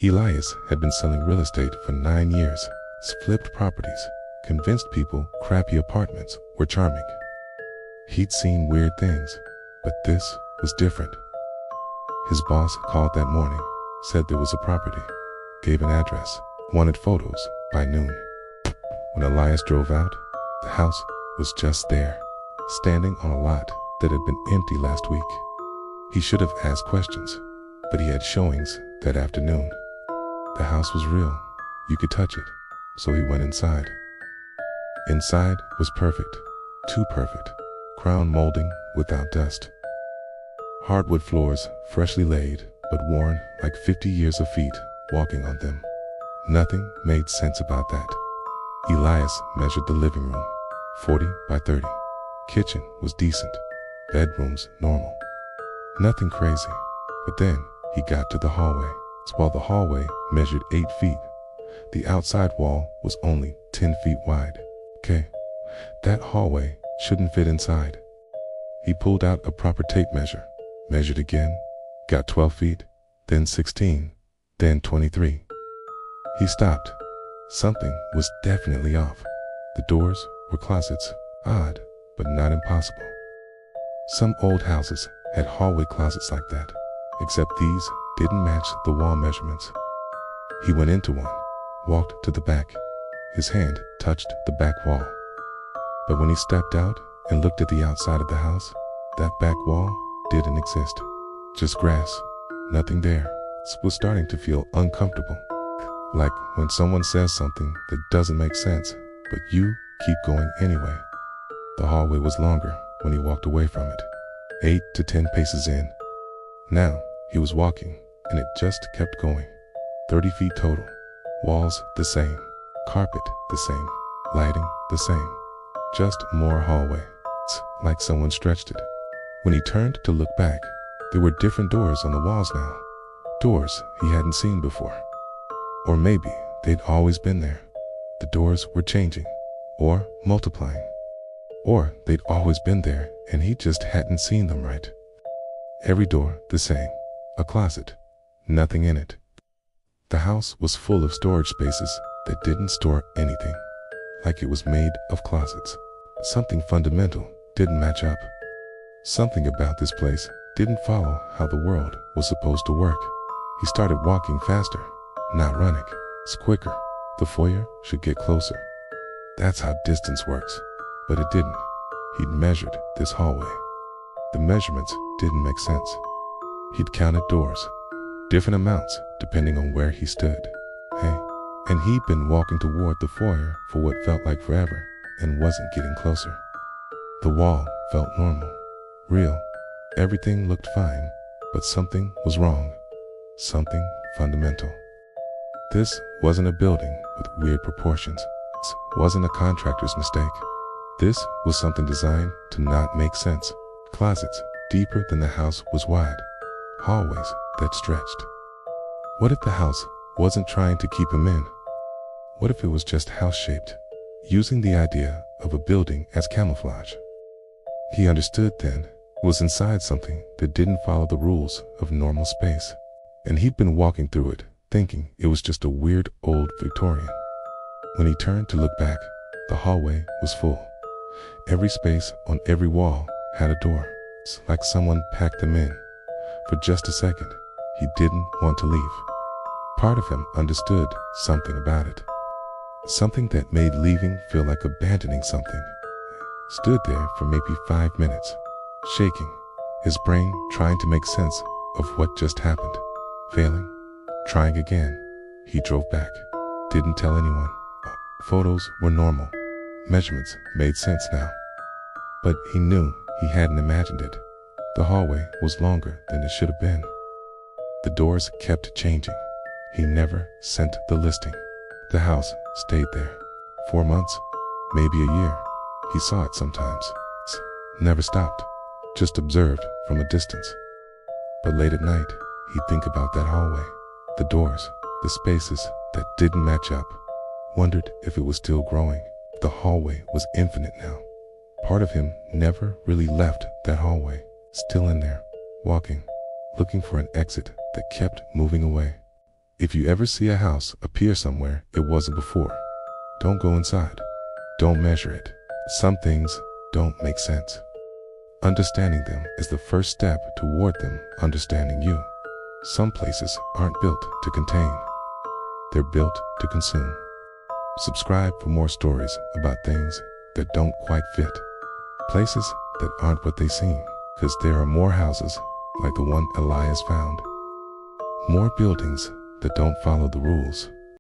Elias had been selling real estate for 9 years, flipped properties, convinced people crappy apartments were charming. He'd seen weird things, but this was different. His boss called that morning, said there was a property, gave an address, wanted photos by noon. When Elias drove out, the house was just there, standing on a lot that had been empty last week. He should have asked questions, but he had showings that afternoon. The house was real. You could touch it, so he went inside. Inside was perfect, too perfect, crown molding without dust. Hardwood floors, freshly laid, but worn like 50 years of feet walking on them. Nothing made sense about that. Elias measured the living room, 40 by 30. Kitchen was decent, bedrooms normal. Nothing crazy, but then he got to the hallway. While the hallway measured 8 feet, the outside wall was only 10 feet wide. Okay, that hallway shouldn't fit inside. He pulled out a proper tape measure, measured again, got 12 feet, then 16, then 23. He stopped. Something was definitely off. The doors were closets, odd, but not impossible. Some old houses had hallway closets like that, except these didn't match the wall measurements. He went into one, walked to the back. His hand touched the back wall. But when he stepped out and looked at the outside of the house, that back wall didn't exist. Just grass, nothing there. It was starting to feel uncomfortable. Like when someone says something that doesn't make sense, but you keep going anyway. The hallway was longer when he walked away from it, 8 to 10 paces in. Now he was walking, and it just kept going. 30 feet total. Walls the same. Carpet the same. Lighting the same. Just more hallway. It's like someone stretched it. When he turned to look back, there were different doors on the walls now. Doors he hadn't seen before. Or maybe they'd always been there. The doors were changing, or multiplying. Or they'd always been there and he just hadn't seen them right. Every door the same. A closet. Nothing in it. The house was full of storage spaces that didn't store anything. Like it was made of closets. Something fundamental didn't match up. Something about this place didn't follow how the world was supposed to work. He started walking faster, not running. It's quicker. The foyer should get closer. That's how distance works. But it didn't. He'd measured this hallway. The measurements didn't make sense. He'd counted doors, different amounts depending on where he stood. And he'd been walking toward the foyer for what felt like forever and wasn't getting closer. The wall felt normal, real. Everything looked fine, but something was wrong. Something fundamental. This wasn't a building with weird proportions. This wasn't a contractor's mistake. This was something designed to not make sense. Closets deeper than the house was wide. Hallways that stretched. What if the house wasn't trying to keep him in? What if it was just house-shaped, using the idea of a building as camouflage? He understood then was inside something that didn't follow the rules of normal space. And he'd been walking through it, thinking it was just a weird old Victorian. When he turned to look back, the hallway was full. Every space on every wall had a door. It's like someone packed them in. For just a second, he didn't want to leave. Part of him understood something about it. Something that made leaving feel like abandoning something. Stood there for maybe 5 minutes, shaking, his brain trying to make sense of what just happened. Failing, trying again. He drove back, didn't tell anyone. Photos were normal. Measurements made sense now. But he knew he hadn't imagined it. The hallway was longer than it should have been. The doors kept changing. He never sent the listing. The house stayed there. 4 months, maybe a year. He saw it sometimes. Never stopped, just observed from a distance. But late at night, he'd think about that hallway. The doors, the spaces that didn't match up. Wondered if it was still growing. The hallway was infinite now. Part of him never really left that hallway. Still in there, walking, looking for an exit that kept moving away. If you ever see a house appear somewhere it wasn't before, don't go inside. Don't measure it. Some things don't make sense. Understanding them is the first step toward them understanding you. Some places aren't built to contain. They're built to consume. Subscribe for more stories about things that don't quite fit. Places that aren't what they seem, because there are more houses like the one Elias found. More buildings that don't follow the rules.